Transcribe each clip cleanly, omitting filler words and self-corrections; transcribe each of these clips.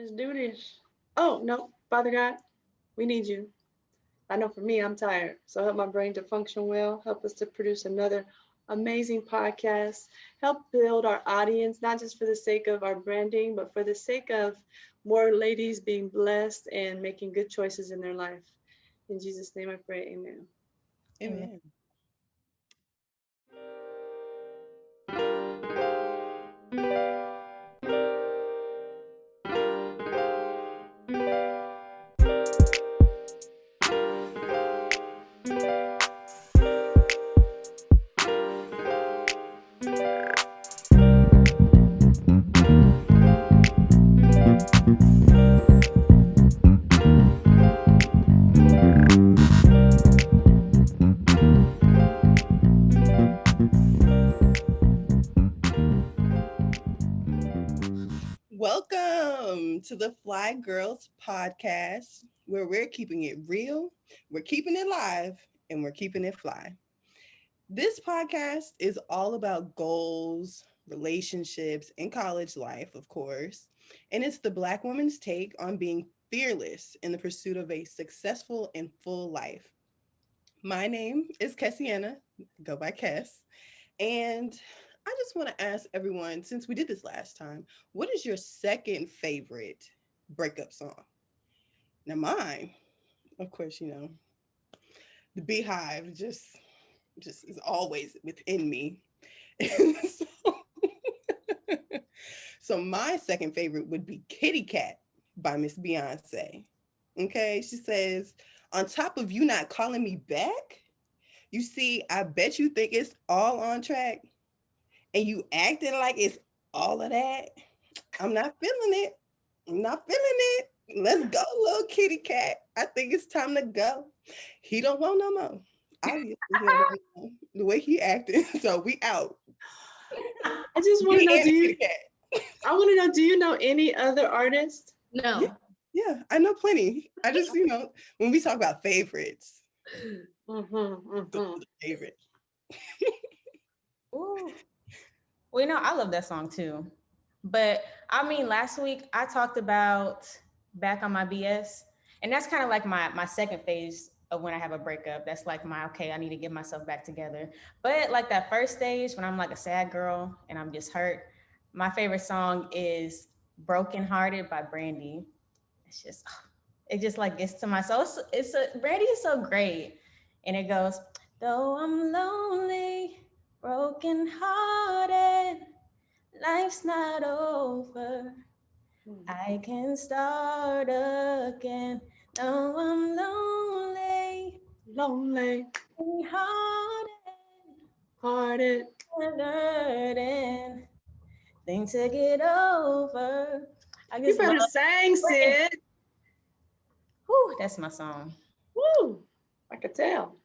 Let's do this. Oh, no, Father God, we need you. I know for me, I'm tired. So help my brain to function well. Help us to produce another amazing podcast. Help build our audience, not just for the sake of our branding, but for the sake of more ladies being blessed and making good choices in their life. In Jesus' name I pray, amen. Amen. Amen. Welcome to the Fly Girls podcast, where we're keeping it real, we're keeping it live, and we're keeping it fly. This podcast is all about goals, relationships, and college life, of course. And it's the Black woman's take on being fearless in the pursuit of a successful and full life. My name is Kessiana, go by Kess. And I just want to ask everyone, since we did this last time, what is your second favorite breakup song? Now, mine, of course, the Beehive just is always within me. so, so my second favorite would be Kitty Cat by Miss Beyonce. Okay, she says, on top of you not calling me back, you see, I bet you think it's all on track and you acting like it's all of that. I'm not feeling it. I'm not feeling it. Let's go, little kitty cat. I think it's time to go. He don't want no more. Obviously, he don't want no more. The way he acting. So we out. I just want to Me know, and the kitty cat. I want to know, do you know any other artists? No. Yeah, yeah, I know plenty. I just, when we talk about favorites, the favorite. Ooh. Well, I love that song too. But I mean, last week I talked about Back on My BS. And that's kind of like my second phase of when I have a breakup. That's like okay, I need to get myself back together. But like that first stage when I'm like a sad girl and I'm just hurt, my favorite song is Broken Hearted by Brandy. It's just, it just like gets to my soul. Brandy is so great. And it goes, though I'm lonely, broken hearted, life's not over. I can start again. No, I'm lonely, Lonely, hearted, hearted. hurting. Thing to get over. I You just love. better sing, Sid. Whew, that's my song. Woo! I could tell.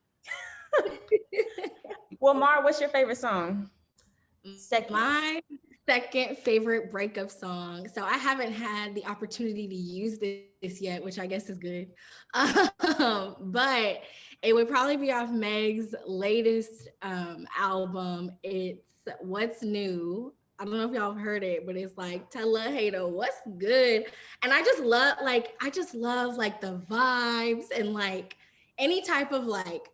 Well, Mar, what's your favorite song? My second favorite breakup song. So I haven't had the opportunity to use this yet, which I guess is good. But it would probably be off Meg's latest album. It's What's New. I don't know if y'all have heard it, but it's like tell a hater what's good. And I just love the vibes and like any type of like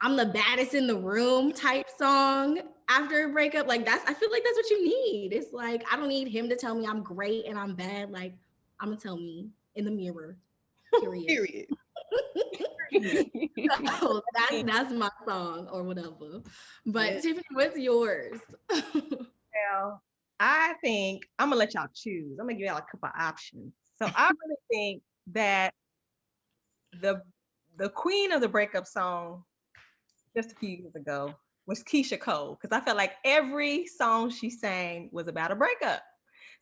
I'm the baddest in the room type song after a breakup. Like I feel like that's what you need. It's like I don't need him to tell me I'm great and I'm bad. Like I'm gonna tell me in the mirror. Period. Period. So that's my song or whatever. But Yeah. Tiffany, what's yours? Well, I think I'm gonna let y'all choose. I'm gonna give y'all a couple options. So I really think that the the queen of the breakup song just a few years ago was Keisha Cole, because I felt like every song she sang was about a breakup.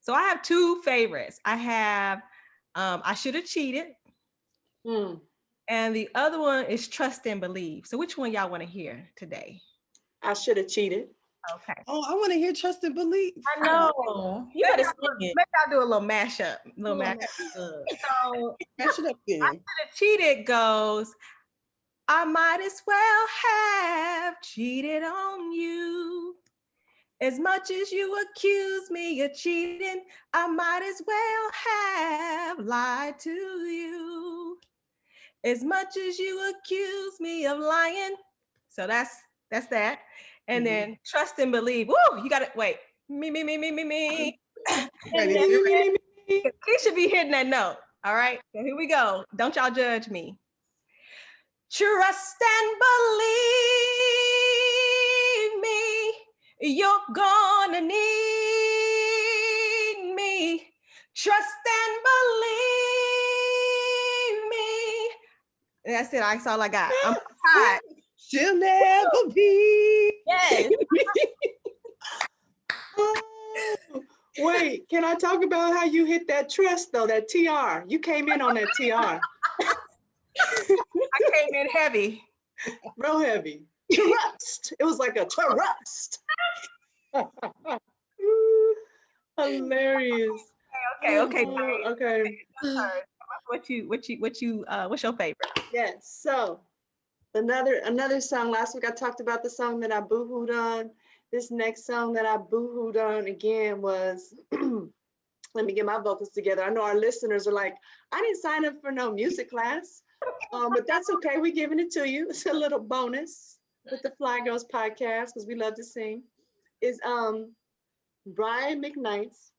So I have two favorites. I have I Should Have Cheated, Mm, and the other one is Trust and Believe. So which one y'all want to hear today? I should have cheated. Okay. Oh, I want to hear Trust and Believe. I know. You Maybe better sing it. I'll do a little mashup. So Match it up then. the cheated goes, I might as well have cheated on you. As much as you accuse me of cheating, I might as well have lied to you. As much as you accuse me of lying. So that's that. And then trust and believe. Woo, you gotta wait. Me. And Ready, then get ready. he should be hitting that note. All right. So here we go. Don't y'all judge me. Trust and believe me. You're gonna need me. Trust and believe me. And that's it. That's all I got. I'm tired. She'll never be. Yes. Oh, wait, can I talk about how you hit that trust though, that TR? You came in on that TR. I came in heavy. Real heavy. Trust. It was like a trust. Hilarious. Okay. Okay. What's your favorite? Yes. So another song. Last week I talked about the song that I boo-hooed on. This next song that I boo-hooed on again was let me get my vocals together. I know our listeners are like, I didn't sign up for no music class. But that's okay. We're giving it to you. It's a little bonus with the Fly Girls podcast because we love to sing. Is Brian McKnight's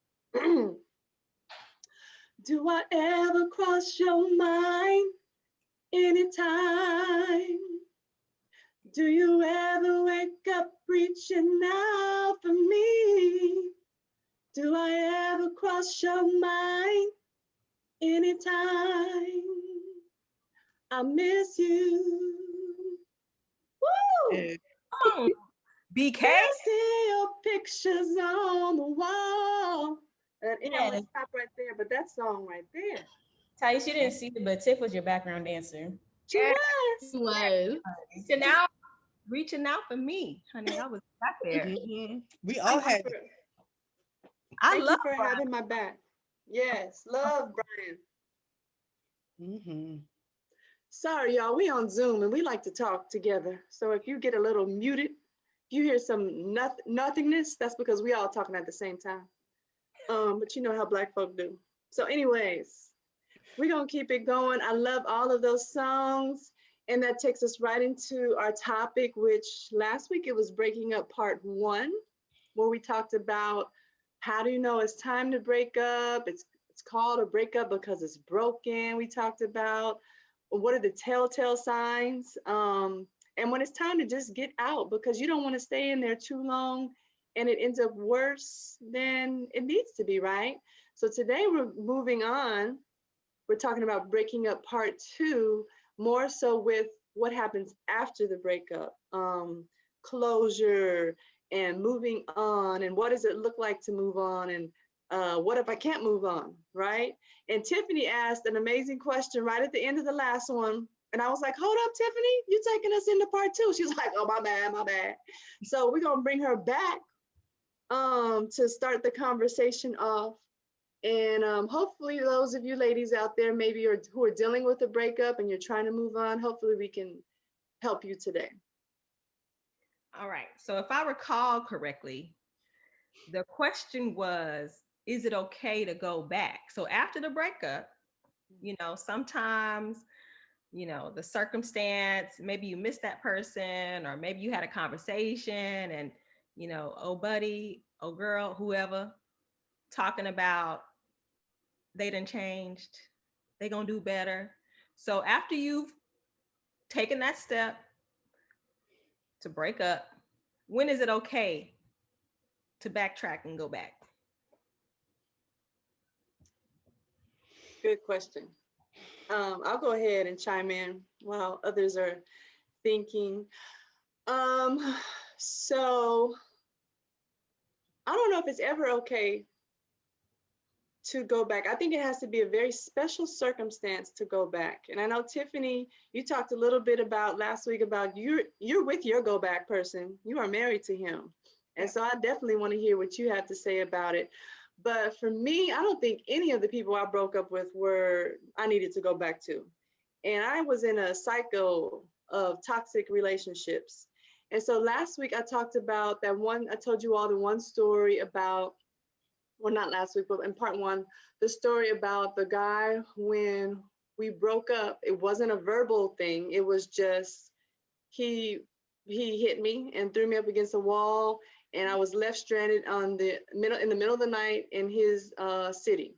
Do I ever cross your mind anytime? Do you ever wake up reaching out for me? Do I ever cross your mind anytime? I miss you. Woo! Yeah. BK. I see your pictures on the wall. And I'm gonna Yes. stop right there, but that song right there. Thais, you didn't see it, but Tiff was your background dancer. She Yeah. was. Was. Reaching out for me, honey. I was back there. Mhm. We all had it. I Thank love you for Brian. having my back. Yes, love Brian. Mhm. Sorry, y'all. We on Zoom and we like to talk together. So if you get a little muted, if you hear some nothingness, that's because we all talking at the same time. But you know how Black folk do. So, anyways, we're gonna keep it going. I love all of those songs, and that takes us right into our topic, which last week it was breaking up part 1, where we talked about how do you know it's time to break up. It's called a breakup because it's broken. We talked about what are the telltale signs, and when it's time to just get out because you don't want to stay in there too long and it ends up worse than it needs to be, right? So today we're moving on. We're talking about breaking up part 2, more so with what happens after the breakup, closure and moving on, and what does it look like to move on, and what if I can't move on, right? And Tiffany asked an amazing question right at the end of the last one. And I was like, hold up, Tiffany, you taking us into part 2. She's like, oh, my bad. So we're going to bring her back to start the conversation off. And hopefully those of you ladies out there maybe who are dealing with a breakup and you're trying to move on, hopefully we can help you today. All right. So if I recall correctly, the question was, is it okay to go back? So after the breakup, sometimes, the circumstance, maybe you missed that person, or maybe you had a conversation and, oh buddy, oh girl, whoever, talking about they done changed, they gonna do better. So after you've taken that step to break up, when is it okay to backtrack and go back? Good question. I'll go ahead and chime in while others are thinking. So I don't know if it's ever okay to go back. I think it has to be a very special circumstance to go back. And I know Tiffany, you talked a little bit about last week about you're with your go back person. You are married to him. And so I definitely want to hear what you have to say about it. But for me, I don't think any of the people I broke up with I needed to go back to. And I was in a cycle of toxic relationships. And so last week I talked about that one, I told you all the one story about well, not last week, but in part one, the story about the guy when we broke up. It wasn't a verbal thing. It was just he he hit me and threw me up against a wall, and I was left stranded on the middle in the middle of the night in his city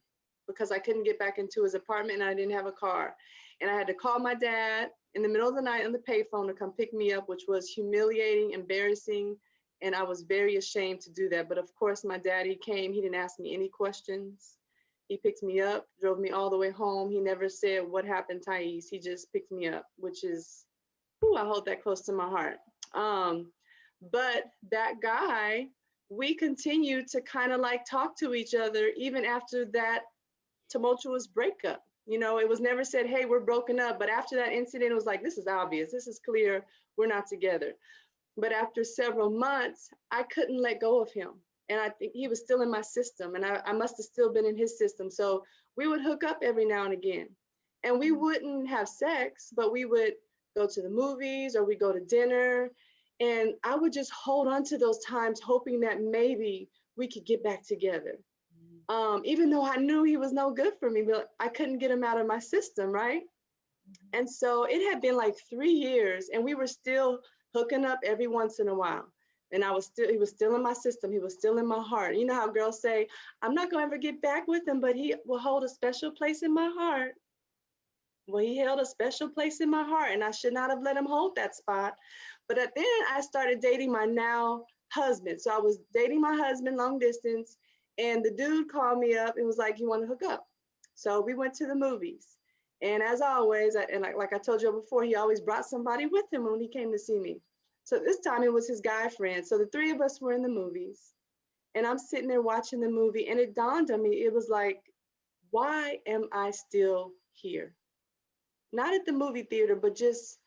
because I couldn't get back into his apartment and I didn't have a car, and I had to call my dad in the middle of the night on the payphone to come pick me up, which was humiliating, embarrassing, and I was very ashamed to do that. But of course, my daddy came. He didn't ask me any questions. He picked me up, drove me all the way home. He never said what happened, Thais. He just picked me up, which is, ooh, I hold that close to my heart. Um, but that guy, we continued to kind of like talk to each other even after that tumultuous breakup. You know, it was never said, hey, we're broken up. But after that incident, it was like, this is obvious. This is clear. We're not together. But after several months, I couldn't let go of him. And I think he was still in my system, and I must have still been in his system. So we would hook up every now and again. And we wouldn't have sex, but we would go to the movies or we go to dinner. And I would just hold on to those times, hoping that maybe we could get back together. Even though I knew he was no good for me, but I couldn't get him out of my system, right? And so it had been like 3 years, and we were still hooking up every once in a while. And he was still in my system. He was still in my heart. You know how girls say, I'm not going to ever get back with him, but he will hold a special place in my heart. Well, he held a special place in my heart, and I should not have let him hold that spot. But then I started dating my now husband. So I was dating my husband long distance, and the dude called me up and was like, you want to hook up? So we went to the movies. And as always, like I told you before, he always brought somebody with him when he came to see me. So this time it was his guy friend. So the three of us were in the movies. And I'm sitting there watching the movie, and it dawned on me, it was like, why am I still here? Not at the movie theater, but just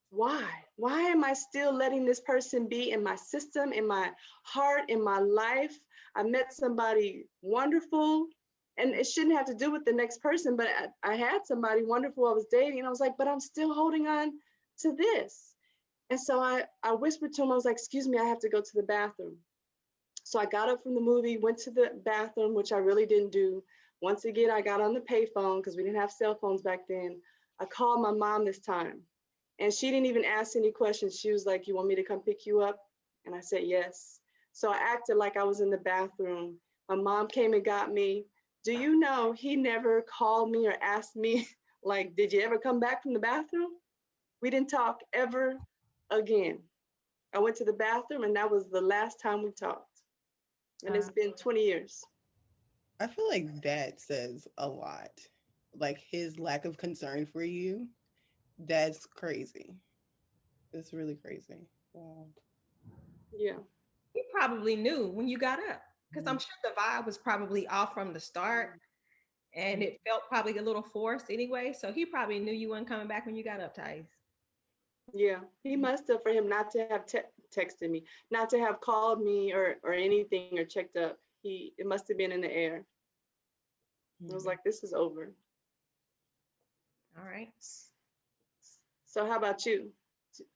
why? Why am I still letting this person be in my system, in my heart, in my life? I met somebody wonderful, and it shouldn't have to do with the next person, but I had somebody wonderful I was dating, and I was like, but I'm still holding on to this. And so I whispered to him, I was like, excuse me, I have to go to the bathroom. So I got up from the movie, went to the bathroom, which I really didn't do. Once again, I got on the payphone because we didn't have cell phones back then. I called my mom this time, and she didn't even ask any questions. She was like, you want me to come pick you up? And I said, yes. So I acted like I was in the bathroom. My mom came and got me. Do you know he never called me or asked me, like, did you ever come back from the bathroom? We didn't talk ever again. I went to the bathroom, and that was the last time we talked. And it's been 20 years. I feel like that says a lot. Like his lack of concern for you. That's crazy. It's really crazy. Wow. Yeah. He probably knew when you got up because I'm sure the vibe was probably off from the start and it felt probably a little forced anyway. So he probably knew you weren't coming back when you got up, Thais. Yeah, he must have, for him not to have texted me, not to have called me or anything or checked up. It must have been in the air. I was like, this is over. All right. So how about you?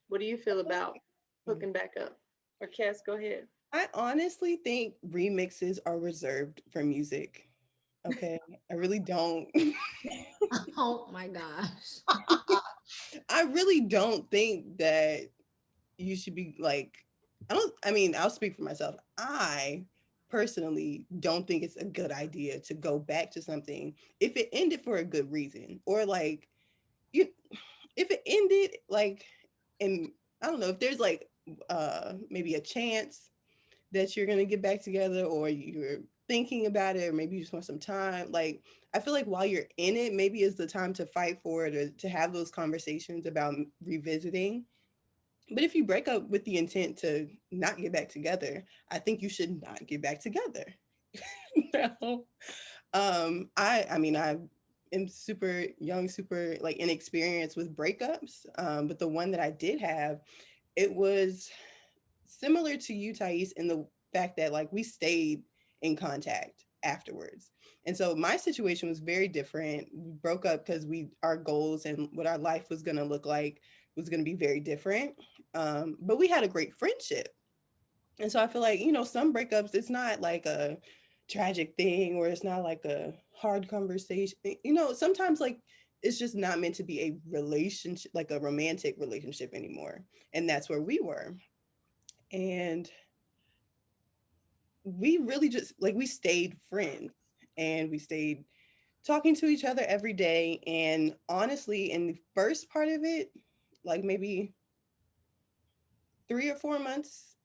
What do you feel about hooking back up? Or Cass, go ahead. I honestly think remixes are reserved for music. Okay. I really don't. Oh my gosh. I really don't think that you should be like, I mean, I'll speak for myself. I personally don't think it's a good idea to go back to something if it ended for a good reason, or like you if it ended like, and I don't know if there's like maybe a chance that you're gonna get back together, or you're thinking about it, or maybe you just want some time. Like, I feel like while you're in it, maybe is the time to fight for it, or to have those conversations about revisiting. But if you break up with the intent to not get back together, I think you should not get back together. No. I mean, I am super young, super like inexperienced with breakups. But the one that I did have, it was similar to you, Thais, in the fact that like we stayed in contact afterwards. And so my situation was very different. We broke up because our goals and what our life was gonna look like was gonna be very different. But we had a great friendship. And so I feel like, some breakups, it's not like a tragic thing, or it's not like a hard conversation. Sometimes like it's just not meant to be a relationship, like a romantic relationship anymore. And that's where we were. And we really just like we stayed friends, and we stayed talking to each other every day. And honestly, in the first part of it, like maybe 3 or 4 months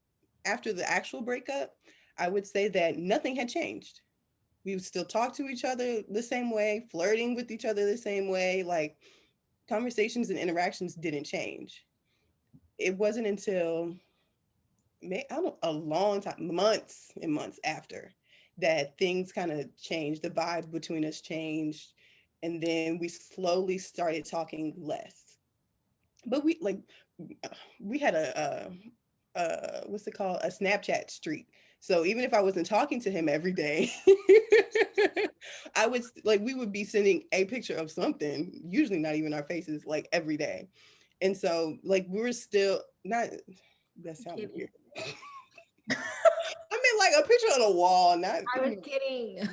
after the actual breakup, I would say that nothing had changed. We would still talk to each other the same way, flirting with each other the same way. Like conversations and interactions didn't change. It wasn't until I don't know, a long time, months and months after, that things kind of changed. The vibe between us changed, and then we slowly started talking less. But we had what's it called, a Snapchat streak. So even if I wasn't talking to him every day, I would like we would be sending a picture of something, usually not even our faces, like every day. And so like we were still not, that sounded weird. I mean, like a picture on a wall, not. I was kidding.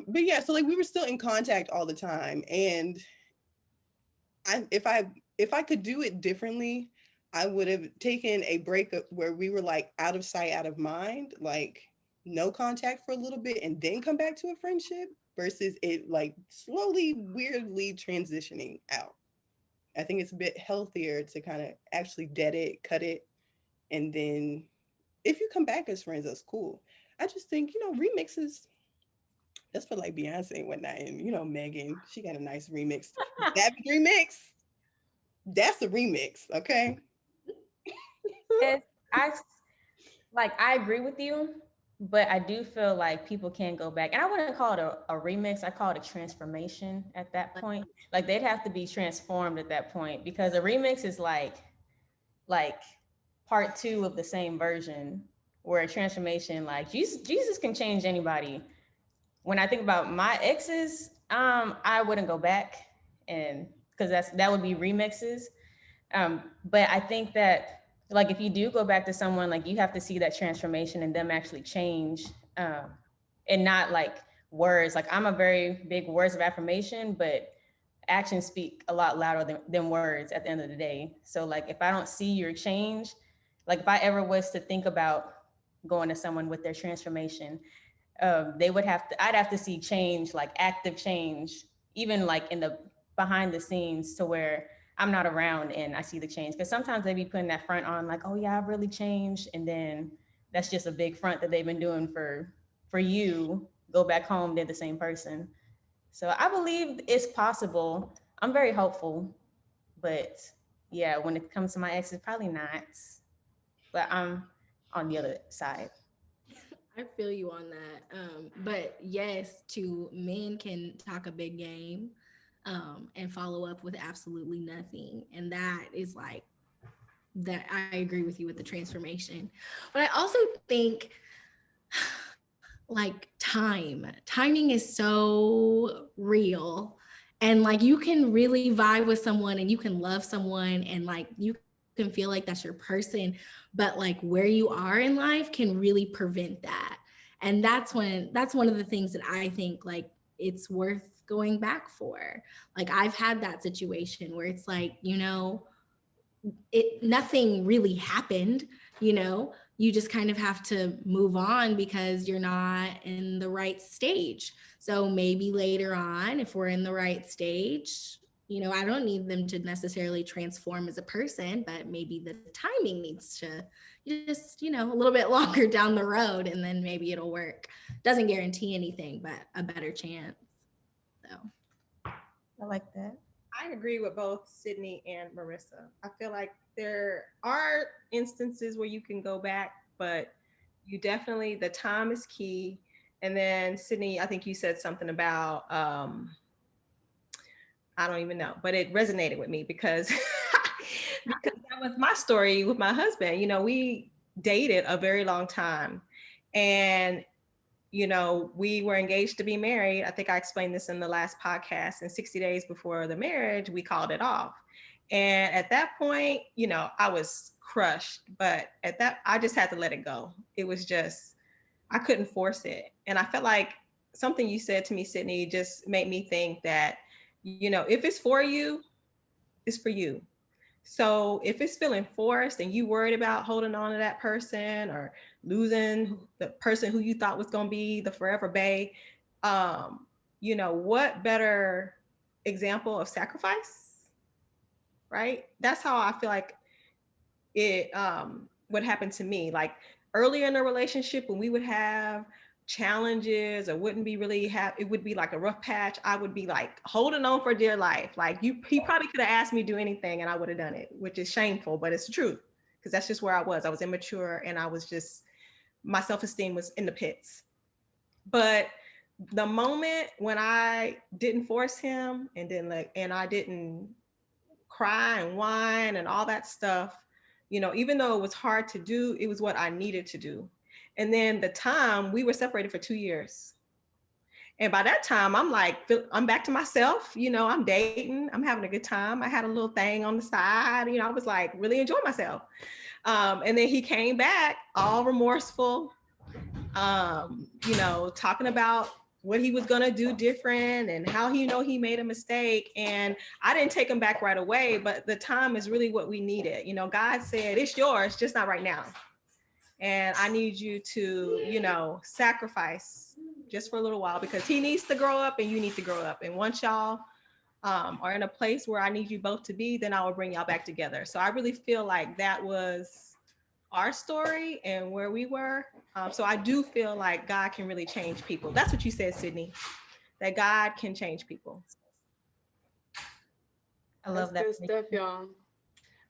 But yeah, so like we were still in contact all the time, and if I could do it differently, I would have taken a breakup where we were like out of sight, out of mind, like no contact for a little bit, and then come back to a friendship versus it like slowly, weirdly transitioning out. I think it's a bit healthier to kind of actually dead it, cut it, and then if you come back as friends, that's cool. I just think, remixes, that's for like Beyonce and whatnot. And, Megan, she got a nice remix. Savage remix, that's a remix, okay? It's, I agree with you, but I do feel like people can go back. And I wouldn't call it a remix. I call it a transformation at that point. Like they'd have to be transformed at that point, because a remix is like part two of the same version, where a transformation, like Jesus can change anybody. When I think about my exes, I wouldn't go back, and because that would be remixes. But I think that like if you do go back to someone, like you have to see that transformation and them actually change, and not like words. Like I'm a very big words of affirmation, but actions speak a lot louder than words at the end of the day. So like if I don't see your change, like if I ever was to think about going to someone with their transformation, I'd have to see change, like active change, even like in the behind the scenes, to where I'm not around and I see the change. Because sometimes they be putting that front on like, oh yeah, I've really changed, and then that's just a big front that they've been doing for you. Go back home, they're the same person. So I believe it's possible. I'm very hopeful, but yeah, when it comes to my exes, probably not. But I'm on the other side. I feel you on that. But yes, to men can talk a big game and follow up with absolutely nothing. And that is like, that I agree with you with the transformation. But I also think like timing is so real. And like you can really vibe with someone and you can love someone and like you can feel like that's your person, but like where you are in life can really prevent that. And that's one of the things that I think like it's worth going back for. Like I've had that situation where it's like, nothing really happened, you just kind of have to move on because you're not in the right stage. So maybe later on, if we're in the right stage, I don't need them to necessarily transform as a person, but maybe the timing needs to just, a little bit longer down the road, and then maybe it'll work. Doesn't guarantee anything, but a better chance. So I like that. I agree with both Sydney and Marissa. I feel like there are instances where you can go back, but you definitely, the time is key. And then Sydney, I think you said something about I don't even know, but it resonated with me because because that was my story with my husband. We dated a very long time, and we were engaged to be married. I think I explained this in the last podcast. And 60 days before the marriage, we called it off. And at that point, I was crushed. But at that, I just had to let it go. It was just I couldn't force it. And I felt like something you said to me, Sydney, just made me think that, if it's for you, it's for you. So if it's feeling forced and you worried about holding on to that person or losing the person who you thought was going to be the forever bae, what better example of sacrifice, right? That's how I feel like it what happened to me. Like earlier in the relationship when we would have challenges or wouldn't be really have it would be like a rough patch, I would be like holding on for dear life. Like he probably could have asked me to do anything and I would have done it, which is shameful, but it's the truth because that's just where I was. I was immature and I was just my self-esteem was in the pits. But the moment when I didn't force him and I didn't cry and whine and all that stuff, even though it was hard to do, it was what I needed to do. And then the time we were separated for 2 years. And by that time, I'm like, I'm back to myself. I'm dating, I'm having a good time. I had a little thing on the side. I was like really enjoying myself. And then he came back all remorseful, talking about what he was going to do different and how he made a mistake. And I didn't take him back right away, but the time is really what we needed. God said, it's yours, just not right now. And I need you to, sacrifice just for a little while because he needs to grow up and you need to grow up. And once y'all are in a place where I need you both to be, then I will bring y'all back together. So I really feel like that was our story and where we were. So I do feel like God can really change people. That's what you said, Sydney, that God can change people. I love that. That's good stuff,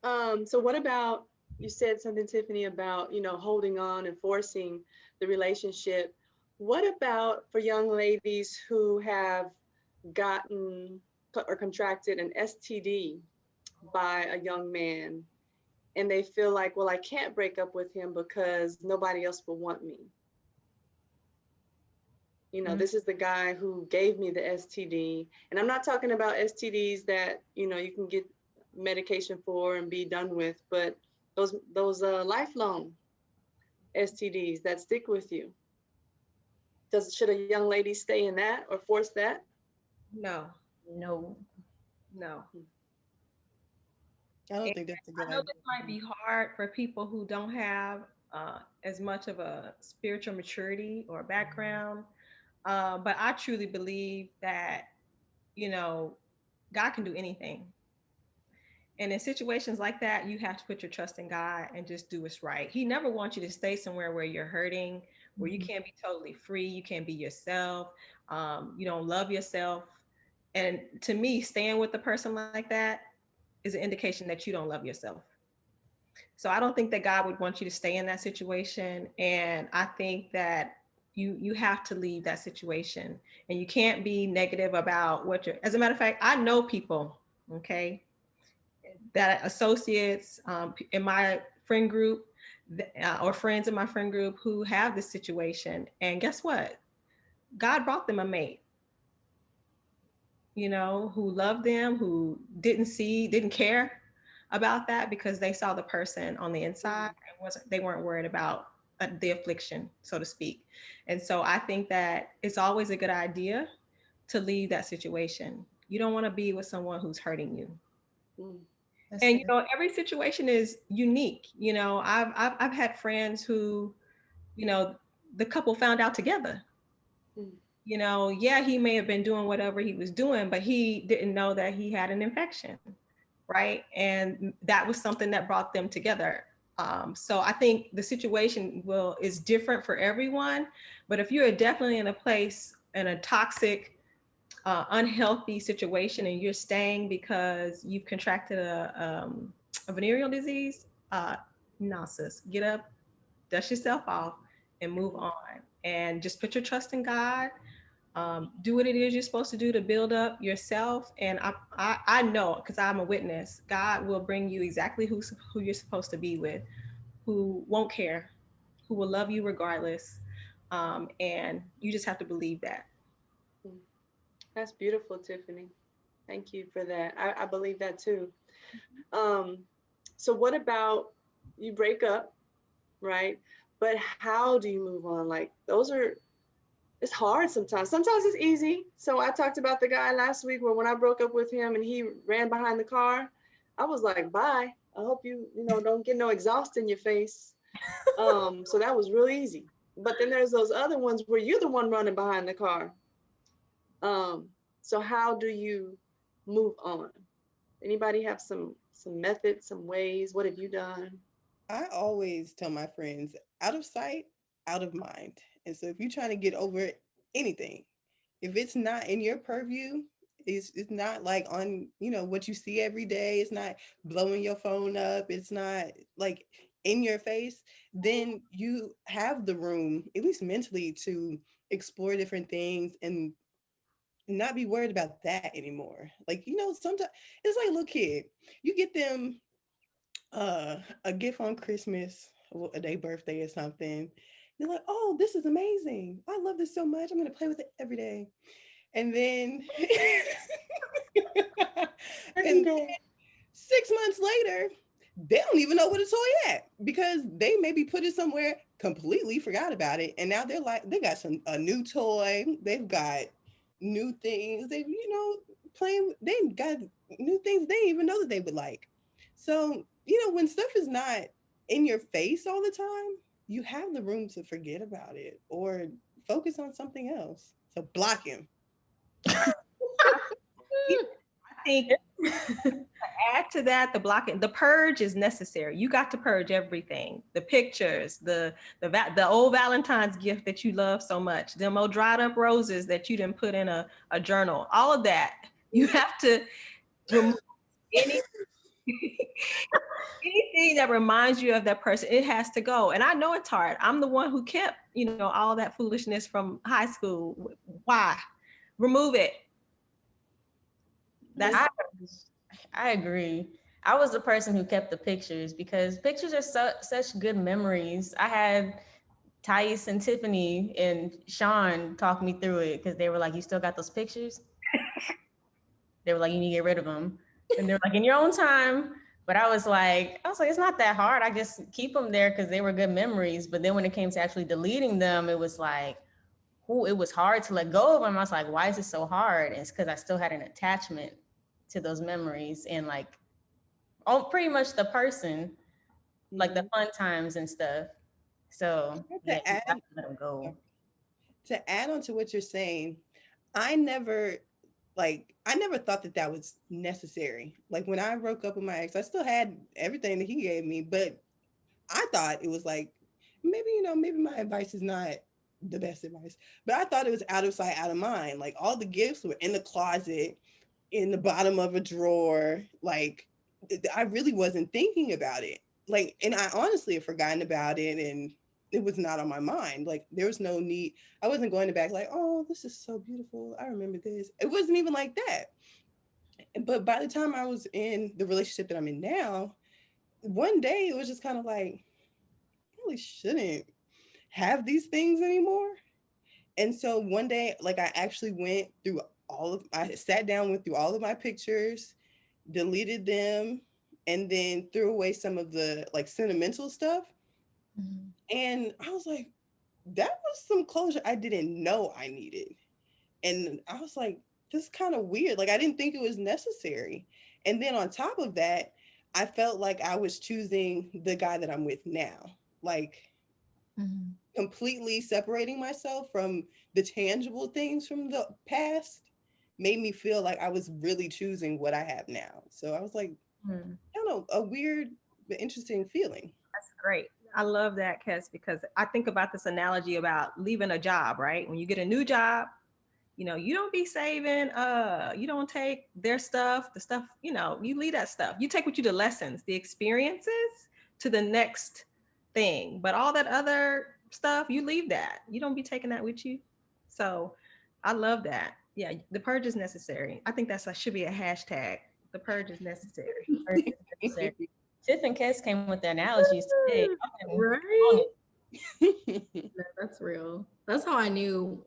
y'all. So what about, you said something, Tiffany, about, holding on and forcing the relationship. What about for young ladies who have gotten or contracted an STD by a young man and they feel like, well, I can't break up with him because nobody else will want me. This is the guy who gave me the STD. And I'm not talking about STDs that, you can get medication for and be done with, but those lifelong STDs that stick with you. Should a young lady stay in that or force that? No. I don't think that's a good I know idea. this might be hard for people who don't have as much of a spiritual maturity or background, but I truly believe that, God can do anything. And in situations like that, you have to put your trust in God and just do what's right. He never wants you to stay somewhere where you're hurting, where you can't be totally free, you can't be yourself, you don't love yourself. And to me, staying with a person like that is an indication that you don't love yourself. So I don't think that God would want you to stay in that situation. And I think that you have to leave that situation and you can't be negative about what you're, as a matter of fact, I know people, okay, that associates in my friend group or friends in my friend group who have this situation. And guess what? God brought them a mate, who loved them, who didn't care about that because they saw the person on the inside and they weren't worried about the affliction, so to speak. And so I think that it's always a good idea to leave that situation. You don't want to be with someone who's hurting you. And every situation is unique. I've had friends who, the couple found out together. Yeah, he may have been doing whatever he was doing, but he didn't know that he had an infection, right? And that was something that brought them together. So I think the situation is different for everyone. But if you're definitely in a place in a toxic, unhealthy situation and you're staying because you've contracted a venereal disease, no, sis, get up, dust yourself off, and move on. And just put your trust in God. Do what it is you're supposed to do to build up yourself. And I know, because I'm a witness, God will bring you exactly who you're supposed to be with, who won't care, who will love you regardless. And you just have to believe that. That's beautiful, Tiffany. Thank you for that. I believe that too. So what about you break up, right? But how do you move on? Like those are, it's hard sometimes. Sometimes it's easy. So I talked about the guy last week where when I broke up with him and he ran behind the car, I was like, bye. I hope you don't get no exhaust in your face. So that was really easy. But then there's those other ones where you're the one running behind the car. Um, so how do you move on? Anybody have some methods, some ways? What have you done? I always tell my friends, out of sight, out of mind. And so if you're trying to get over anything, if it's not in your purview, it's not like on, what you see every day, it's not blowing your phone up, it's not like in your face, then you have the room, at least mentally, to explore different things and not be worried about that anymore. Like, sometimes it's like a little kid. You get them a gift on Christmas, a day birthday or something. They're like, oh, this is amazing. I love this so much. I'm gonna play with it every day. And then Every and day. 6 months later, they don't even know what a toy at because they maybe put it somewhere, completely forgot about it. And now they're like, they got a new toy, they've got new things, playing, they've got new things they didn't even know that they would like. So, when stuff is not in your face all the time, you have the room to forget about it or focus on something else. So block him. I think add to that the blocking, the purge is necessary. You got to purge everything, the pictures, the old Valentine's gift that you love so much, them old dried up roses that you didn't put in a journal, all of that. You have to remove any anything that reminds you of that person. It has to go. And I know it's hard. I'm the one who kept, all that foolishness from high school. Why? Remove it. That's I agree. I was the person who kept the pictures because pictures are such good memories. I had Thais and Tiffany and Sean talk me through it because they were like, "You still got those pictures?" They were like, "You need to get rid of them," and they were like, "In your own time." But I was like, it's not that hard. I just keep them there because they were good memories. But then when it came to actually deleting them, it was like, ooh, it was hard to let go of them. I was like, why is it so hard? And it's because I still had an attachment to those memories and like, oh, pretty much the person, like the fun times and stuff. So yeah, To you have add, to let them go. to add on to what you're saying, I never I never thought that that was necessary. Like when I broke up with my ex, I still had everything that he gave me, but I thought it was like maybe maybe my advice is not the best advice, but I thought it was out of sight, out of mind. Like all the gifts were in the closet, in the bottom of a drawer. Like I really wasn't thinking about it. Like, and I honestly have forgotten about it, and it was not on my mind. Like there was no need. I wasn't going to back like, oh, this is so beautiful. I remember this. It wasn't even like that. But by the time I was in the relationship that I'm in now, one day it was just kind of like, I really shouldn't have these things anymore. And so one day, like I actually went through I sat down, went through all of my pictures, deleted them, and then threw away some of the like sentimental stuff. Mhm. And I was like, that was some closure I didn't know I needed. And I was like, this is kind of weird. Like I didn't think it was necessary. And then on top of that, I felt like I was choosing the guy that I'm with now. Like Mhm. completely separating myself from the tangible things from the past made me feel like I was really choosing what I have now. So I was like, Mhm. I don't know, a weird but interesting feeling. That's great. I love that, Kes, because I think about this analogy about leaving a job, right? When you get a new job, you don't be saving, you don't take their stuff, the stuff, you leave that stuff. You take with you the lessons, the experiences to the next thing. But all that other stuff, you leave that. You don't be taking that with you. So I love that. Yeah, the purge is necessary. I think should be a hashtag. The purge is necessary. Purge is necessary. Tiff and Kes came with the analogies today. Y'all been on Right? it. That's real. That's how I knew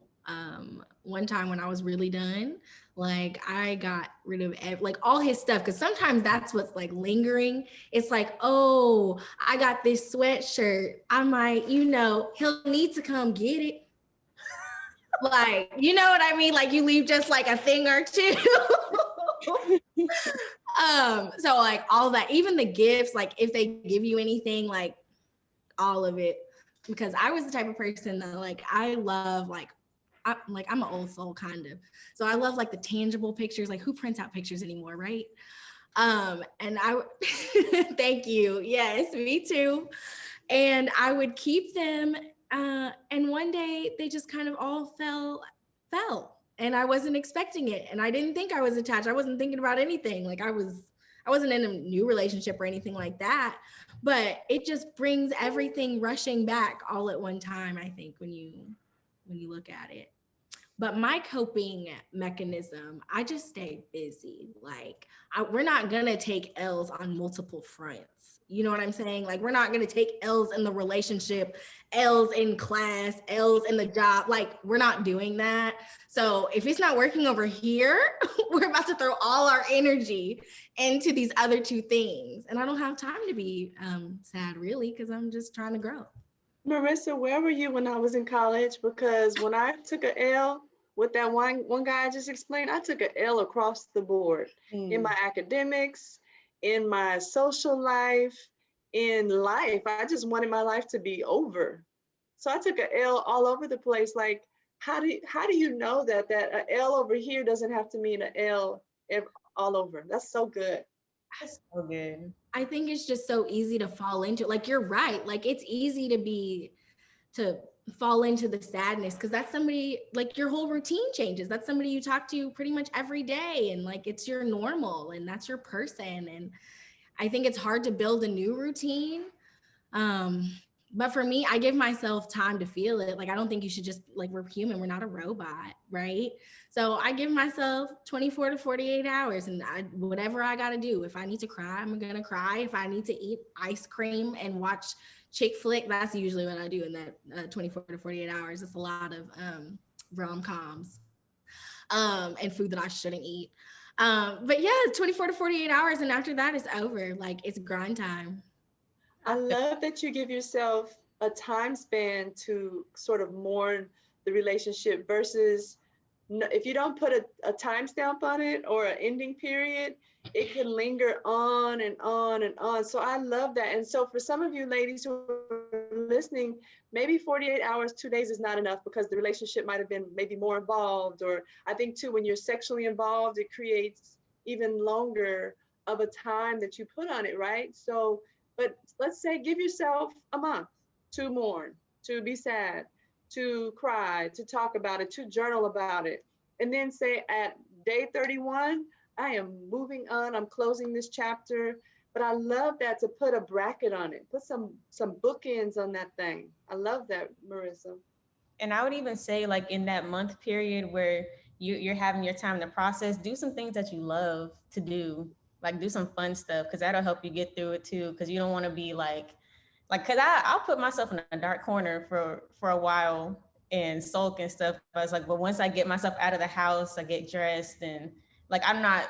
one time when I was really done. Like I got rid of like all his stuff because sometimes that's what's like lingering. It's like, oh, I got this sweatshirt. I might, he'll need to come get it. Like, you know what I mean? Like you leave just like a thing or two. So like all that, even the gifts, like if they give you anything, like all of it, because I was the type of person that like I love I'm an old soul kind of. So I love like the tangible pictures, like who prints out pictures anymore, right? And I thank you. Yes, me too. And I would keep them and one day they just kind of all fell and I wasn't expecting it and I didn't think I was attached. I wasn't thinking about anything. Like I wasn't in a new relationship or anything like that, but it just brings everything rushing back all at one time, I think, when you look at it. But my coping mechanism, I just stay busy. Like we're not gonna take L's on multiple fronts. You know what I'm saying? Like we're not gonna take L's in the relationship, L's in class, L's in the job. Like we're not doing that. So if it's not working over here, we're about to throw all our energy into these other two things. And I don't have time to be sad really because I'm just trying to grow. Marissa, where were you when I was in college? Because when I took a L with that one guy I just explained, I took a L across the board in my academics, in my social life, in life. I just wanted my life to be over. So I took a L all over the place. Like, how do you know that a L over here doesn't have to mean a L all over? That's so good. That's so good. I think it's just so easy to fall into. Like you're right. Like it's easy to fall into the sadness because that's somebody, like your whole routine changes. That's somebody you talk to pretty much every day and like it's your normal and that's your person. And I think it's hard to build a new routine. But for me, I give myself time to feel it. Like I don't think you should just, like, we're human, we're not a robot, right? So I give myself 24 to 48 hours and whatever I got to do. If I need to cry, I'm going to cry. If I need to eat ice cream and watch chick flick, that's usually what I do in that 24 to 48 hours. It's a lot of rom-coms and food that I shouldn't eat. But yeah, 24 to 48 hours. And after that, it's over. Like it's grind time. I love that you give yourself a time span to sort of mourn the relationship versus if you don't put a timestamp on it or an ending period, it can linger on and on and on. So I love that. And so for some of you ladies who are listening, maybe 48 hours, 2 days is not enough because the relationship might have been maybe more involved. Or I think too, when you're sexually involved, it creates even longer of a time that you put on it, right? So, but let's say give yourself a month to mourn, to be sad, to cry, to talk about it, to journal about it. And then say at day 31, I am moving on, I'm closing this chapter. But I love that, to put a bracket on it, put some bookends on that thing. I love that, Marissa. And I would even say, like, in that month period where you're having your time to process, do some things that you love to do. Like, do some fun stuff because that'll help you get through it too. Because you don't want to be because I'll put myself in a dark corner for a while and sulk and stuff. I was like, but once I get myself out of the house, I get dressed and like I'm not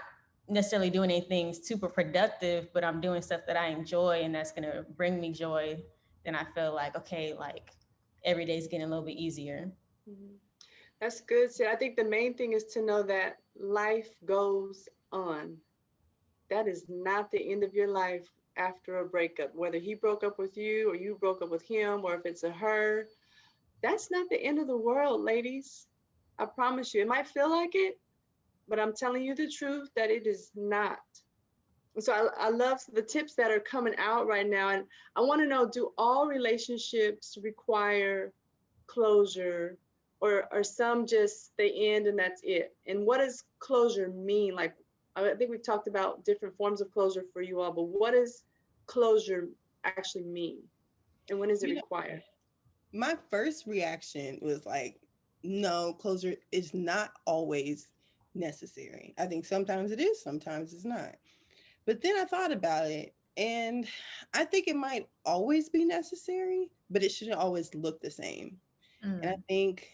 necessarily doing anything super productive, but I'm doing stuff that I enjoy and that's gonna bring me joy. Then I feel like, okay, like every day's getting a little bit easier. Mhm. That's good. So I think the main thing is to know that life goes on. That is not the end of your life after a breakup, whether he broke up with you or you broke up with him, or if it's a her. That's not the end of the world, ladies. I promise you. It might feel like it, but I'm telling you the truth that it is not. So I love the tips that are coming out right now. And I want to know, do all relationships require closure, or some just they end and that's it? And what does closure mean? Like, I think we've talked about different forms of closure for you all, but what does closure actually mean? And when is it You know, required? my first reaction was like, no, closure is not always necessary. I think sometimes it is, sometimes it's not. But then I thought about it, and I think it might always be necessary, but it shouldn't always look the same. And I Mm. think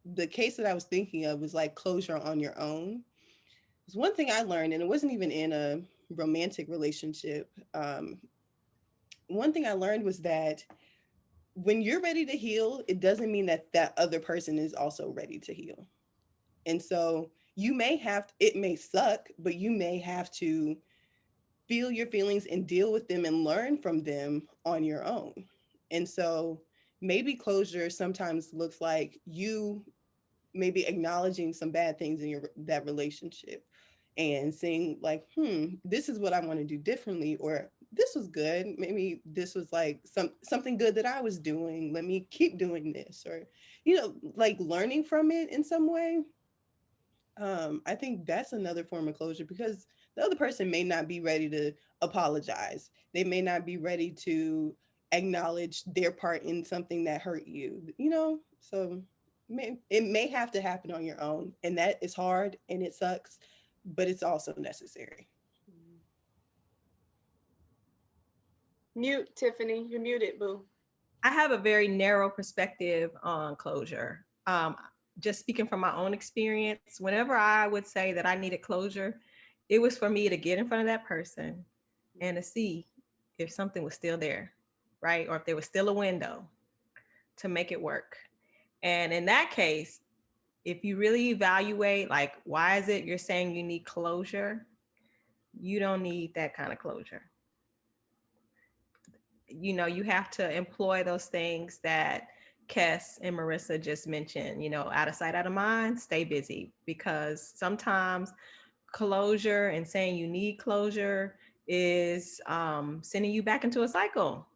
the case that I was thinking of was like closure on your own. It's one thing I learned, and it wasn't even in a romantic relationship. One thing I learned was that when you're ready to heal, it doesn't mean that that other person is also ready to heal. And so you may have, it may suck, but you may have to feel your feelings and deal with them and learn from them on your own. And so maybe closure sometimes looks like you maybe acknowledging some bad things in your that relationship and saying like, this is what I want to do differently, or this was good, maybe this was like something good that I was doing, let me keep doing this, or like learning from it in some way. I think that's another form of closure, because the other person may not be ready to apologize. They may not be ready to acknowledge their part in something that hurt you. So it may have to happen on your own, and that is hard and it sucks, but it's also necessary. Mute, Tiffany. You're muted, boo. I have a very narrow perspective on closure. Just speaking from my own experience, whenever I would say that I needed closure, it was for me to get in front of that person and to see if something was still there, right? Or if there was still a window to make it work. And in that case, if you really evaluate, like, why is it you're saying you need closure? You don't need that kind of closure. You have to employ those things that Kes and Marissa just mentioned, out of sight, out of mind, stay busy, because sometimes closure and saying you need closure is sending you back into a cycle,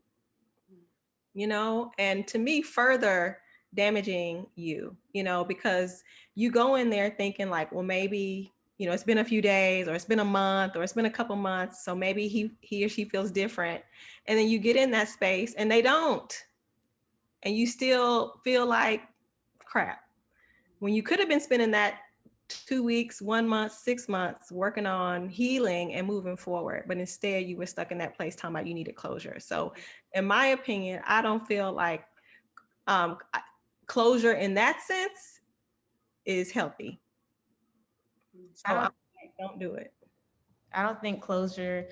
and to me, further damaging you, because you go in there thinking like, well, maybe, it's been a few days, or it's been a month, or it's been a couple months, so maybe he or she feels different. And then you get in that space and they don't. And you still feel like crap, when you could have been spending that 2 weeks, 1 month, 6 months working on healing and moving forward. But instead you were stuck in that place talking about you needed closure. So in my opinion, I don't feel like closure in that sense is healthy. So don't do it. I don't think closure,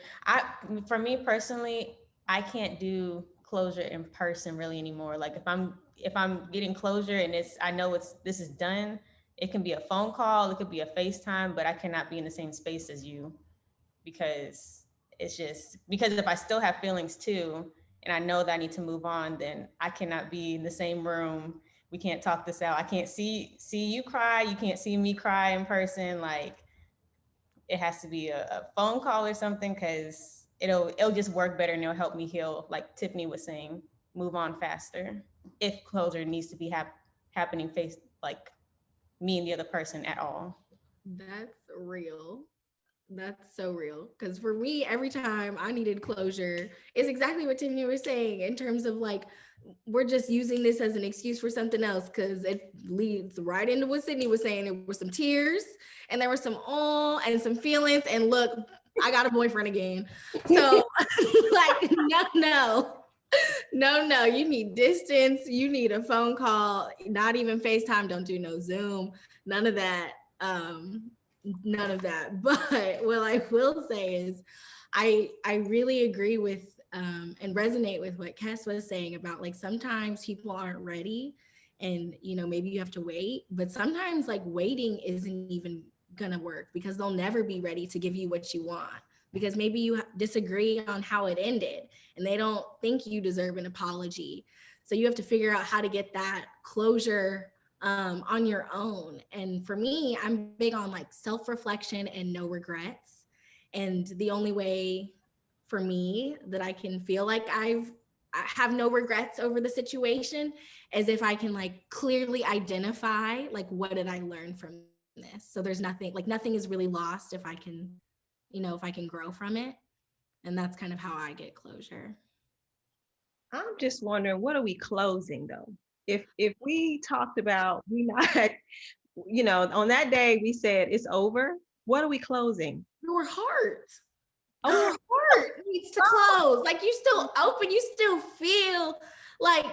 for me personally, I can't do closure in person really anymore. Like if I'm getting closure and I know this is done, it can be a phone call, it could be a FaceTime, but I cannot be in the same space as you, because because if I still have feelings too, and I know that I need to move on, then I cannot be in the same room. We can't talk this out. I can't see you cry. You can't see me cry in person. Like, it has to be a phone call or something, because it'll just work better, and it'll help me heal, like Tiffany was saying, move on faster, if closure needs to be happening face, like, me and the other person at all. That's real. That's so real. Because for me, every time I needed closure, it's exactly what Tiffany was saying, in terms of like, we're just using this as an excuse for something else, because it leads right into what Sydney was saying. There were some tears, and there were some and some feelings. And look, I got a boyfriend again. So like, no, you need distance. You need a phone call, not even FaceTime. Don't do no Zoom, none of that. None of that. But what I will say is I really agree with and resonate with what Kes was saying about, like, sometimes people aren't ready, and maybe you have to wait, but sometimes like waiting isn't even gonna work, because they'll never be ready to give you what you want, because maybe you disagree on how it ended and they don't think you deserve an apology. So you have to figure out how to get that closure on your own. And for me, I'm big on like self-reflection and no regrets. And the only way for me that I can feel like I have no regrets over the situation is if I can like clearly identify, like, what did I learn from this? So there's nothing is really lost if I can, if I can grow from it. And that's kind of how I get closure. I'm just wondering, what are we closing though? If we talked about we not, on that day we said it's over, what are we closing? Your heart. Oh, Your heart needs to close. Like, you still open, you still feel like,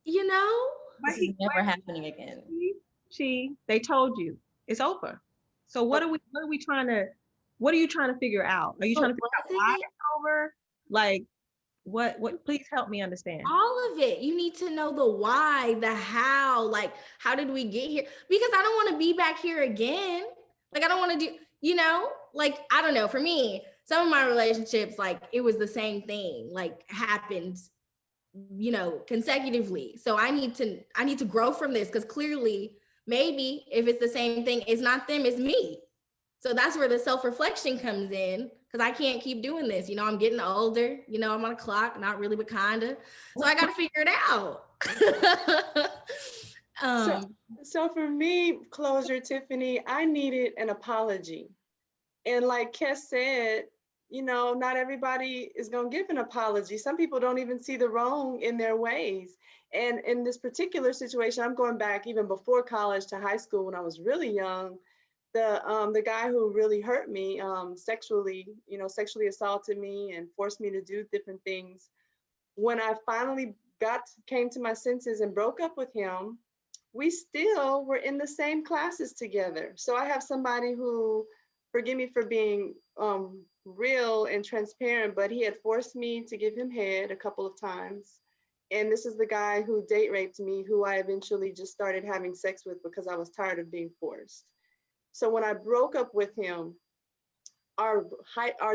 this is never happening again. They told you it's over. So what are we trying to, what are you trying to figure out? Are you trying to figure out why it's over? Like, what, please help me understand. All of it. You need to know the why, the how, like, how did we get here? Because I don't want to be back here again. Like, I don't want to do, like, I don't know. For me, some of my relationships, like, it was the same thing, like, happened, consecutively. So I need to grow from this, because clearly, maybe if it's the same thing, it's not them, it's me. So that's where the self-reflection comes in, because I can't keep doing this. I'm getting older, I'm on a clock, not really, but kinda. So I got to figure it out. So for me, closure, Tiffany, I needed an apology. And like Kes said, not everybody is going to give an apology. Some people don't even see the wrong in their ways. And in this particular situation, I'm going back even before college to high school when I was really young. The guy who really hurt me sexually, sexually assaulted me and forced me to do different things. When I finally came to my senses and broke up with him, we still were in the same classes together. So I have somebody who, forgive me for being real and transparent, but he had forced me to give him head a couple of times. And this is the guy who date raped me, who I eventually just started having sex with because I was tired of being forced. So when I broke up with him, our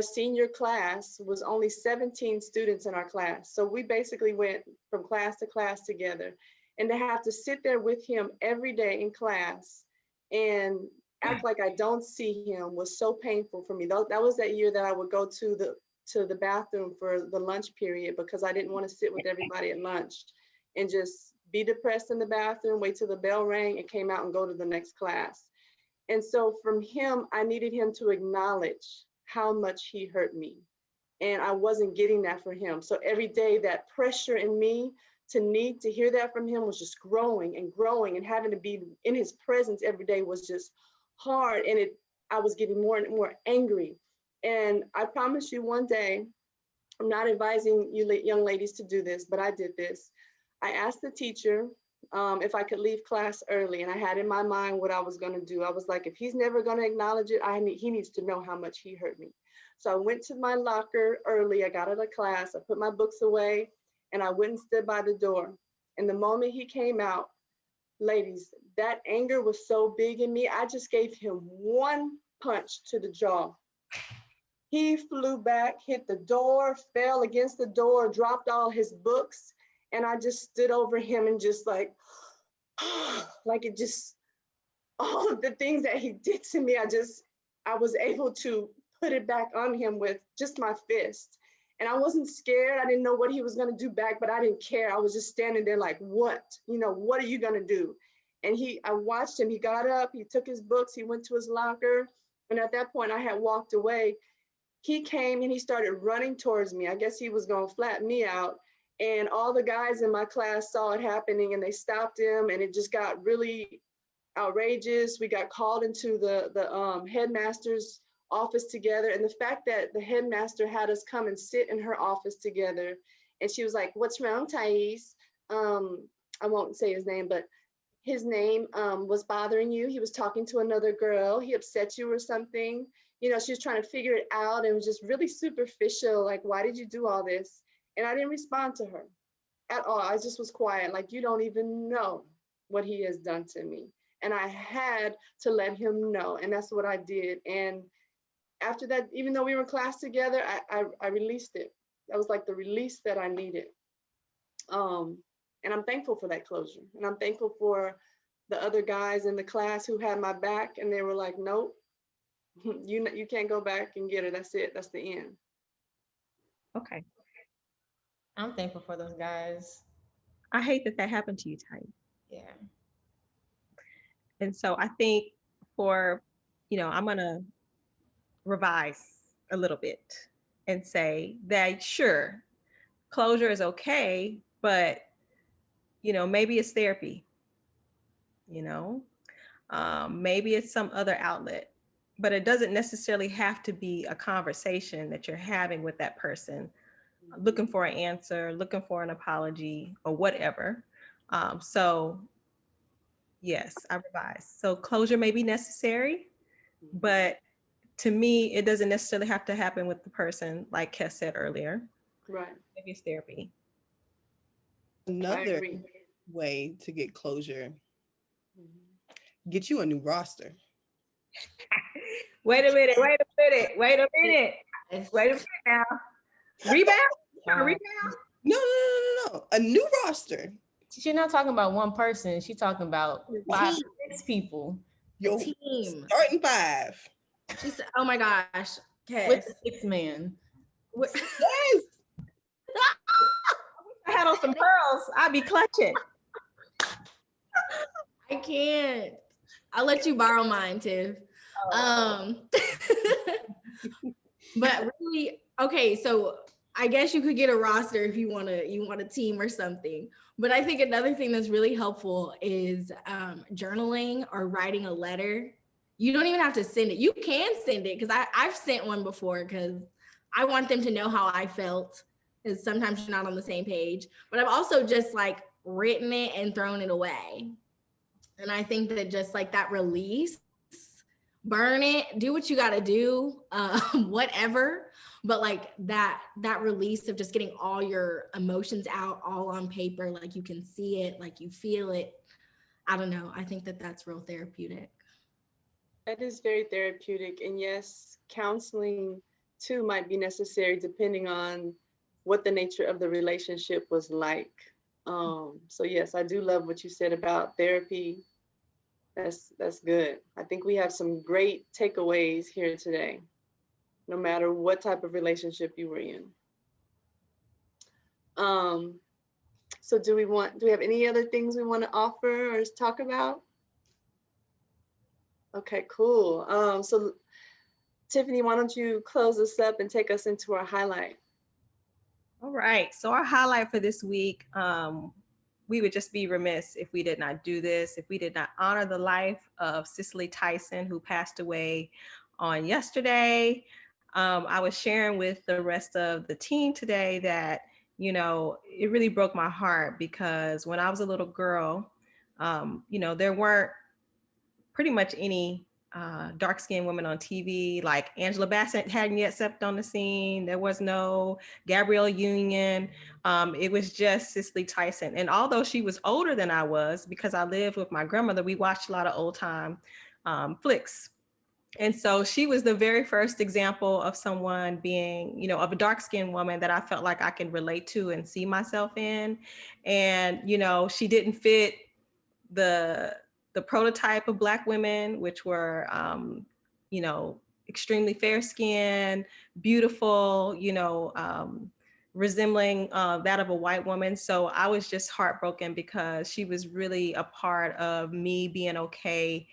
senior class was only 17 students in our class. So we basically went from class to class together. And to have to sit there with him every day in class and act like I don't see him was so painful for me. That was that year that I would go to the bathroom for the lunch period because I didn't want to sit with everybody at lunch and just be depressed in the bathroom, wait till the bell rang and came out and go to the next class. And so from him, I needed him to acknowledge how much he hurt me. And I wasn't getting that from him. So every day that pressure in me to need to hear that from him was just growing and growing, and having to be in his presence every day was just hard. And I was getting more and more angry. And I promise you one day, I'm not advising you young ladies to do this, but I did this. I asked the teacher if I could leave class early, and I had in my mind what I was going to do. I was like, if he's never going to acknowledge it, he needs to know how much he hurt me. So I went to my locker early. I got out of class. I put my books away, and I went and stood by the door. And the moment he came out, ladies, that anger was so big in me. I just gave him one punch to the jaw. He flew back, hit the door, fell against the door, dropped all his books. And I just stood over him and just like it just, all of the things that he did to me, I was able to put it back on him with just my fist. And I wasn't scared. I didn't know what he was going to do back, but I didn't care. I was just standing there like, what? What are you going to do? And I watched him. He got up, he took his books, he went to his locker. And at that point I had walked away. He came and he started running towards me. I guess he was going to flat me out. And all the guys in my class saw it happening and they stopped him, and it just got really outrageous. We got called into the headmaster's office together. And the fact that the headmaster had us come and sit in her office together, and she was like, "What's wrong, Thais?" I won't say his name, but his name was bothering you. He was talking to another girl. He upset you or something. She was trying to figure it out, and it was just really superficial. Like, why did you do all this? And I didn't respond to her at all. I just was quiet, like, you don't even know what he has done to me. And I had to let him know. And that's what I did. And after that, even though we were in class together, I released it. That was like the release that I needed. And I'm thankful for that closure. And I'm thankful for the other guys in the class who had my back, and they were like, nope, you can't go back and get her. That's it. That's the end. Okay. I'm thankful for those guys. I hate that happened to you, Ty. Yeah. And so I think I'm going to revise a little bit and say that, sure, closure is okay, but, maybe it's therapy, maybe it's some other outlet, but it doesn't necessarily have to be a conversation that you're having with that person, looking for an answer, looking for an apology or whatever. So yes, I revise. So closure may be necessary, But to me, it doesn't necessarily have to happen with the person, like Kes said earlier. Right. Maybe it's therapy. I Another agree. way to get closure, Mhm. get you a new roster. Wait a minute. Yes. Now. Rebound? Trying to Wow. rebound? No. A new roster. She's not talking about one person. She's talking about five, Team. 6 people A Yo, team. starting five. She said, "Oh my gosh, with Cass." the 6 man. Yes. I had on some pearls. I'd be clutching. I can't. I'll let you borrow mine, Tiff. Oh. But really, okay, so I guess you could get a roster if you want a team or something. But I think another thing that's really helpful is journaling or writing a letter. You don't even have to send it. You can send it because I've sent one before because I want them to know how I felt. Because sometimes you're not on the same page. But I've also just like written it and thrown it away. And I think that just like that release, burn it, do what you got to do, whatever. But like that release of just getting all your emotions out all on paper, like you can see it, like you feel it. I don't know. I think that that's real therapeutic. That is very therapeutic. And yes, counseling too might be necessary depending on what the nature of the relationship was like. So yes, I do love what you said about therapy. That's good. I think we have some great takeaways here today, no matter what type of relationship you were in. Um, so do we have any other things we want to offer or talk about? Okay, cool. So Tiffany, why don't you close us up and take us into our highlight? All right. So our highlight for this week, we would just be remiss if we did not do this, if we did not honor the life of Cicely Tyson, who passed away on yesterday. I was sharing with the rest of the team today that, it really broke my heart because when I was a little girl, there weren't pretty much any dark-skinned women on TV. Like Angela Bassett hadn't yet stepped on the scene. There was no Gabrielle Union. It was just Cicely Tyson. And although she was older than I was, because I lived with my grandmother, we watched a lot of old time flicks. And so she was the very first example of someone being, of a dark-skinned woman that I felt like I could relate to and see myself in. And, she didn't fit the prototype of Black women, which were, extremely fair skinned, beautiful, resembling that of a white woman. So I was just heartbroken because she was really a part of me being okay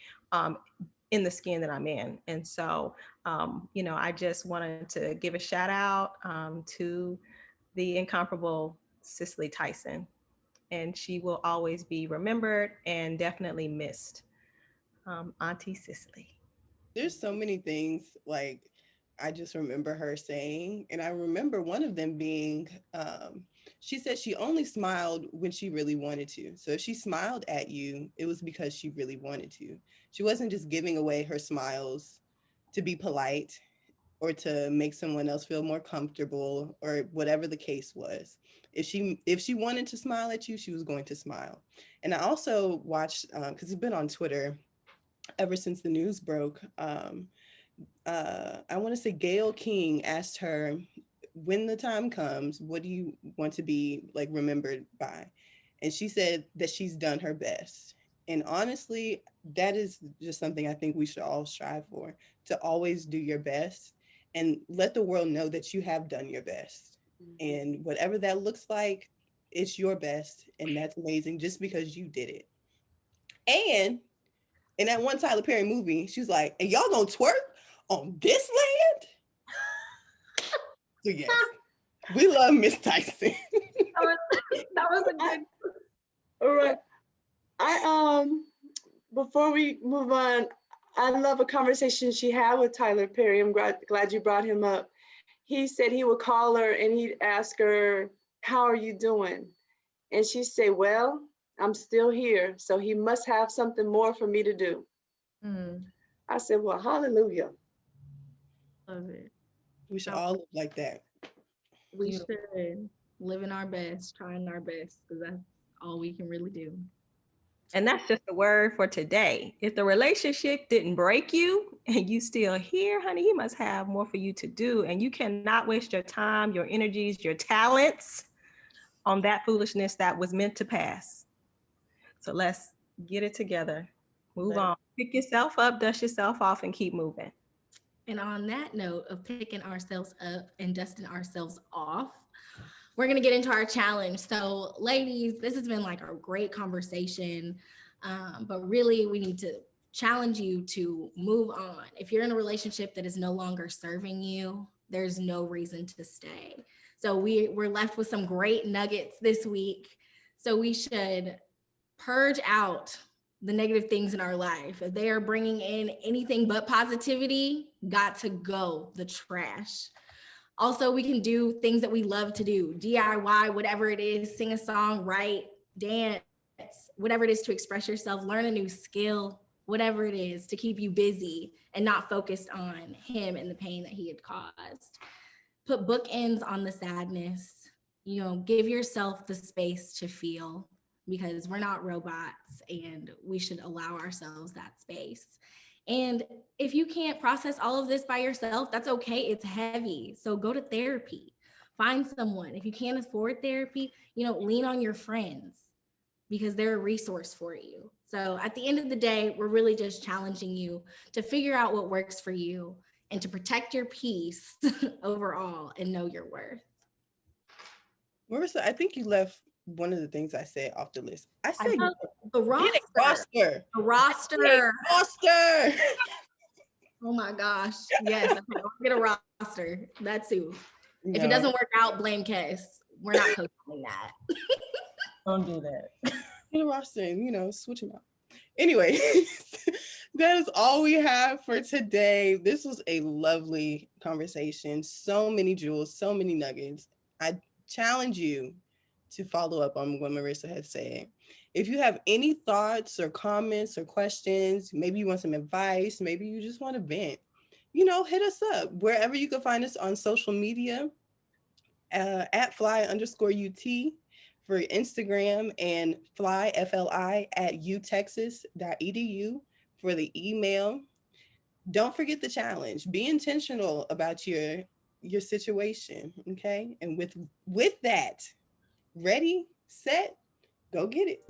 in the skin that I'm in. And so, I just wanted to give a shout out to the incomparable Cicely Tyson, and she will always be remembered and definitely missed. Auntie Cicely. There's so many things like I just remember her saying, and I remember one of them being, she said she only smiled when she really wanted to. So if she smiled at you, it was because she really wanted to. She wasn't just giving away her smiles to be polite or to make someone else feel more comfortable or whatever the case was. If she wanted to smile at you, she was going to smile. And I also watched, because it's been on Twitter ever since the news broke. I want to say Gayle King asked her, when the time comes, what do you want to be like remembered by? And she said that she's done her best. And honestly, that is just something I think we should all strive for, to always do your best and let the world know that you have done your best. And whatever that looks like, it's your best. And that's amazing just because you did it. And in that one Tyler Perry movie, she's like, and y'all gonna twerk on this land? So yes, we love Miss Tyson. That was a good. All right. I before we move on, I love a conversation she had with Tyler Perry. I'm glad you brought him up. He said he would call her and he'd ask her, "How are you doing?" And she'd say, "Well, I'm still here, so he must have something more for me to do." Mm. I said, well, hallelujah. Love it. We should all look like that. We Beautiful. should living our best, trying our best, because that's all we can really do. And that's just the word for today. If the relationship didn't break you and you still here, honey, he must have more for you to do. And you cannot waste your time, your energies, your talents on that foolishness that was meant to pass. So let's get it together. Move on. Pick yourself up, dust yourself off, and keep moving. And on that note of picking ourselves up and dusting ourselves off, we're going to get into our challenge. So, ladies, this has been like a great conversation, but really, we need to challenge you to move on. If you're in a relationship that is no longer serving you, there's no reason to stay. So, we're left with some great nuggets this week. So, we should purge out the negative things in our life. If they are bringing in anything but positivity, got to go, the trash. Also, we can do things that we love to do, DIY, whatever it is, sing a song, write, dance, whatever it is to express yourself, learn a new skill, whatever it is to keep you busy and not focused on him and the pain that he had caused. Put bookends on the sadness, give yourself the space to feel, because we're not robots and we should allow ourselves that space. And if you can't process all of this by yourself, that's okay. It's heavy. So go to therapy. Find someone. If you can't afford therapy, lean on your friends because they're a resource for you. So at the end of the day, we're really just challenging you to figure out what works for you and to protect your peace overall and know your worth. Marissa, I think you left one of the things I said off the list. I said The roster. roster. The roster. Roster. Oh my gosh. Yes. Okay, get a roster. That too. No. If it doesn't work out, blame Kes. We're not coaching that. Don't do that. Get a roster and, switch them out. Anyway, that is all we have for today. This was a lovely conversation. So many jewels, so many nuggets. I challenge you to follow up on what Marissa has said. If you have any thoughts or comments or questions, maybe you want some advice, maybe you just want to vent, hit us up wherever you can find us on social media, at fly_UT for Instagram, and fly at utexas.edu for the email. Don't forget the challenge. Be intentional about your situation, okay? And with that, ready, set, go get it.